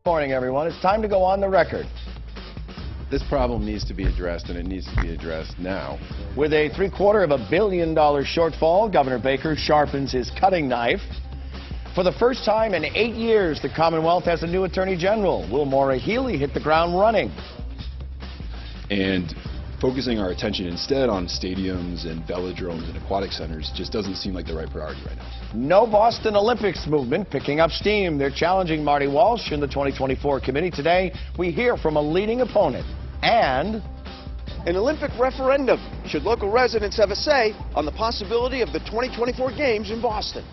Morning, everyone. It's time to go on the record. This problem needs to be addressed, and it needs to be addressed now. With a $750 million shortfall, Governor Baker sharpens his cutting knife. For the first time in 8 years, the Commonwealth has a new Attorney General. Will Maura Healey hit the ground running? And focusing our attention instead on stadiums and velodromes and aquatic centers just doesn't seem like the right priority right now. No Boston Olympics movement picking up steam. They're challenging Marty Walsh in the 2024 committee. Today, we hear from a leading opponent. And an Olympic referendum. Should local residents have a say on the possibility of the 2024 Games in Boston?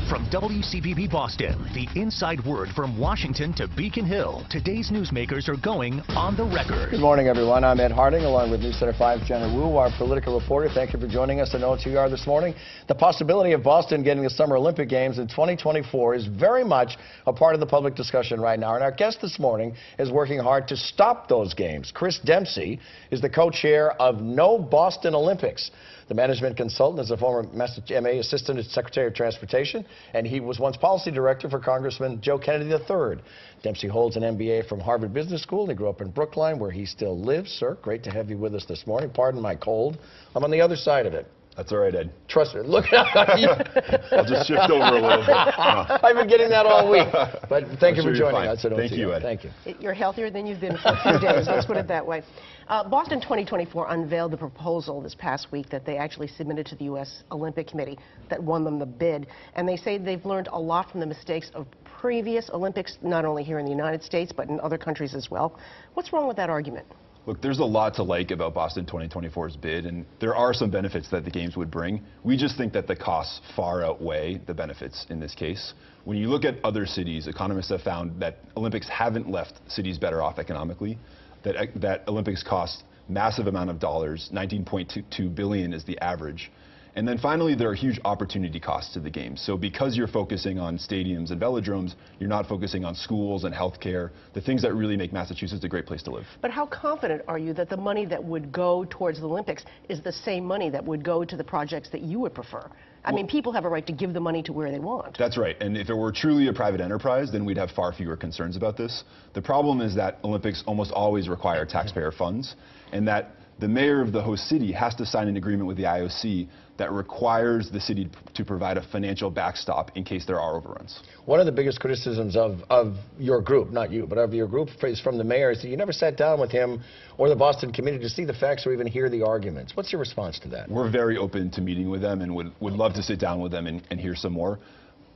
From WCPB Boston, the inside word from Washington to Beacon Hill. Today's newsmakers are going on the record. Good morning, everyone. I'm Ed Harding, along with News Center 5's Jenna Wu, our political reporter. Thank you for joining us on OTR this morning. The possibility of Boston getting the Summer Olympic Games in 2024 is very much a part of the public discussion right now. And our guest this morning is working hard to stop those games. Chris Dempsey is the co-chair of No Boston Olympics. The management consultant is a former MA Assistant Secretary of Transportation, and he was once policy director for Congressman Joe Kennedy III. Dempsey holds an MBA from Harvard Business School. He grew up in Brookline, where he still lives. Sir, great to have you with us this morning. Pardon my cold. I'm on the other side of it. That's all right, Ed. Trust me. Look, I'll just shift over a little bit. I've been getting that all week. But thank you for joining us. Thank you, Ed. Thank you. You're healthier than you've been for a few days. Let's put it that way. Boston 2024 unveiled the proposal this past week that they actually submitted to the U.S. Olympic Committee that won them the bid. And they say they've learned a lot from the mistakes of previous Olympics, not only here in the United States, but in other countries as well. What's wrong with that argument? Look, there's a lot to like about Boston 2024's bid, and there are some benefits that the Games would bring. We just think that the costs far outweigh the benefits in this case. When you look at other cities, economists have found that Olympics haven't left cities better off economically, that Olympics cost massive amount of dollars, $19.22 billion is the average. And then finally, there are huge opportunity costs to the Games. So because you're focusing on stadiums and velodromes, you're not focusing on schools and healthcare, the things that really make Massachusetts a great place to live. But how confident are you that the money that would go towards the Olympics is the same money that would go to the projects that you would prefer? I mean, people have a right to give the money to where they want. That's right. And if it were truly a private enterprise, then we'd have far fewer concerns about this. The problem is that Olympics almost always require taxpayer funds, and that the mayor of the host city has to sign an agreement with the IOC that requires the city to provide a financial backstop in case there are overruns. One of the biggest criticisms of your group, not you, but of your group, is from the mayor, is that you never sat down with him or the Boston committee to see the facts or even hear the arguments. What's your response to that? We're very open to meeting with them and would love to sit down with them and hear some more.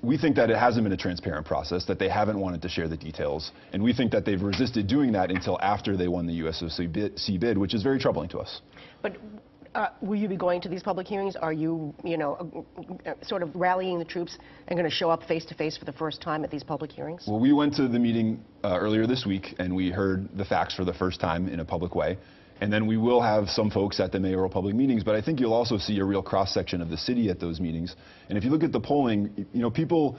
We think that it hasn't been a transparent process, that they haven't wanted to share the details, and we think that they've resisted doing that until after they won the USOC bid, which is very troubling to us. But will you be going to these public hearings? Are you, sort of rallying the troops and going to show up face-to-face for the first time at these public hearings? Well, we went to the meeting earlier this week, and we heard the facts for the first time in a public way. And then we will have some folks at the mayoral public meetings, but I think you'll also see a real cross-section of the city at those meetings. And if you look at the polling, people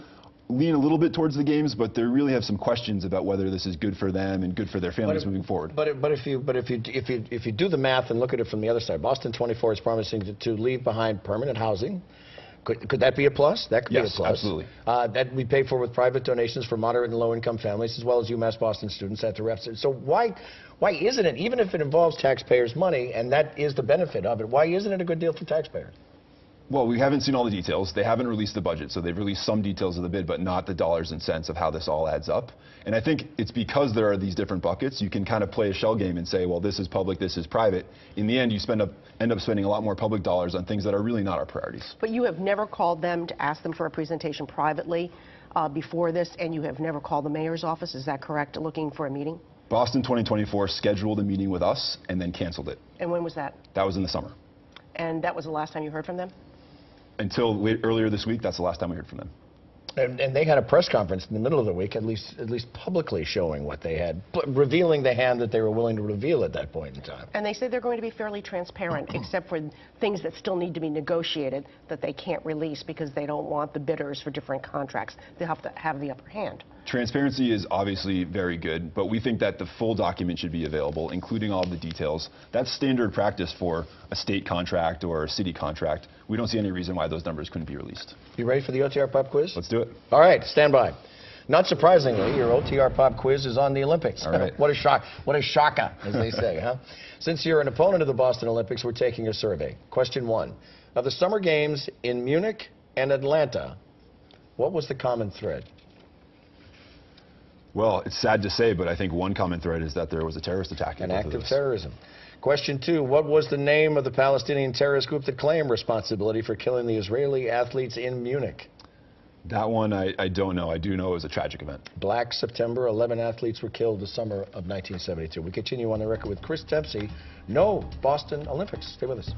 lean a little bit towards the Games, but they really have some questions about whether this is good for them and good for their families moving forward. But if you do the math and look at it from the other side, Boston 24 is promising to leave behind permanent housing. Could that be a plus? That could be a plus. Yes, absolutely. That we pay for with private donations for moderate and low-income families, as well as UMass Boston students at the refs. So why isn't it, even if it involves taxpayers' money, and that is the benefit of it, why isn't it a good deal for taxpayers? Well, we haven't seen all the details. They haven't released the budget, so they've released some details of the bid, but not the dollars and cents of how this all adds up. And I think it's because there are these different buckets, you can kind of play a shell game and say, well, this is public, this is private. In the end, you end up spending a lot more public dollars on things that are really not our priorities. But you have never called them to ask them for a presentation privately before this, and you have never called the mayor's office, is that correct, looking for a meeting? Boston 2024 scheduled a meeting with us and then canceled it. And when was that? That was in the summer. And that was the last time you heard from them? Until earlier this week, that's the last time we heard from them. And they had a press conference in the middle of the week, at least publicly showing what they had, revealing the hand that they were willing to reveal at that point in time. And they say they're going to be fairly transparent, except for things that still need to be negotiated that they can't release because they don't want the bidders for different contracts. They have to have the upper hand. Transparency is obviously very good, but we think that the full document should be available, including all the details. That's standard practice for a state contract or a city contract. We don't see any reason why those numbers couldn't be released. You ready for the OTR Pop Quiz? Let's do it. All right, stand by. Not surprisingly, your OTR pop quiz is on the Olympics. All right. What a shock. What a shaka, as they say, huh? Since you're an opponent of the Boston Olympics, we're taking a survey. Question 1. Of the Summer Games in Munich and Atlanta, what was the common thread? Well, it's sad to say, but I think one common thread is that there was a terrorist attack in An both act of of those. terrorism. Question 2. What was the name of the Palestinian terrorist group that claimed responsibility for killing the Israeli athletes in Munich? That one, I don't know. I do know it was a tragic event. Black September. 11 athletes were killed the summer of 1972. We continue on the record with Chris Dempsey. No Boston Olympics. Stay with us.